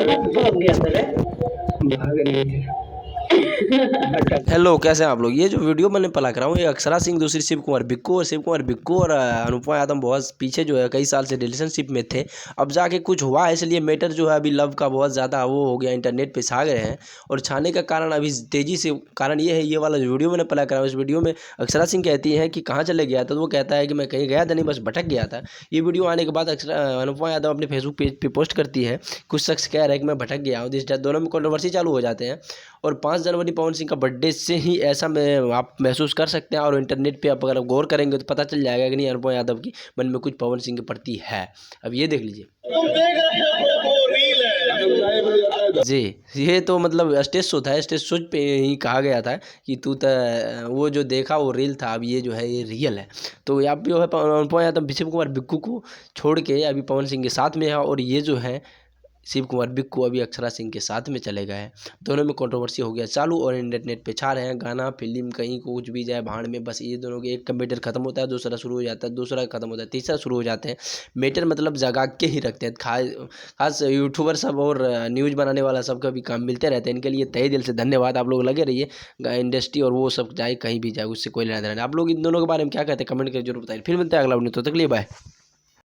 भाग रहे थे। हेलो, कैसे हैं आप लोग। ये जो वीडियो मैंने पला कर रहा हूँ, ये अक्षरा सिंह दूसरी शिव कुमार बिक्कू और अनुपमा यादव बहुत पीछे जो है कई साल से रिलेशनशिप में थे। अब जाके कुछ हुआ है, इसलिए मैटर जो है अभी लव का बहुत ज़्यादा वो हो गया, इंटरनेट पे छा गए हैं। और छाने का कारण अभी तेज़ी से कारण ये है, ये वाला जो वीडियो मैंने पला कर रहा हूँ, इस वीडियो में अक्षरा सिंह कहती हैं कि कहाँ चले गया था, तो वो कहता है कि मैं कहीं गया था नहीं, बस भटक गया था। ये वीडियो आने के बाद अनुपमा यादव अपने फेसबुक पेज पे पोस्ट करती है, कुछ शख्स कह रहे हैं कि मैं भटक गया हूँ। दोनों में कंट्रोवर्सी चालू हो जाते हैं। और 5 जनवरी पवन सिंह का बर्थडे से ही ऐसा में आप महसूस कर सकते हैं। और इंटरनेट पे आप अगर गौर करेंगे तो पता चल जाएगा कि नहीं, अनुपमा यादव की मन में कुछ पवन सिंह के प्रति है। अब ये देख लीजिए जी। ये तो मतलब स्टेज शो था, स्टेज शो पे ही कहा गया था कि तू तो वो जो देखा वो रील था, अब ये जो है ये रियल है। तो आप जो है अनुपमा यादव शिव कुमार बिक्कू को छोड़ के अभी पवन सिंह के साथ में है, और ये जो है शिव कुमार बिक्कू अभी अक्षरा सिंह के साथ में चले गए हैं। दोनों में कंट्रोवर्सी हो गया चालू, और इंटरनेट पे छा रहे हैं। गाना फिल्म कहीं कुछ भी जाए भाड़ में, बस ये दोनों के एक का मैटर खत्म होता है, दूसरा शुरू हो जाता है, दूसरा खत्म होता है, तीसरा शुरू हो जाते हैं। मैटर मतलब जगा के ही रखते हैं। खास यूट्यूबर सब और न्यूज़ बनाने वाला सब का भी काम मिलते रहते हैं। इनके लिए तहे दिल से धन्यवाद। आप लोग लगे रहिए, इंडस्ट्री और वो सब जाए कहीं भी जाए, उससे कोई लेना देना नहीं। आप लोग इन दोनों के बारे में क्या कहते हैं, कमेंट करके जरूर बताइए। फिर मिलते हैं अगला वीडियो, तो तक के लिए बाय।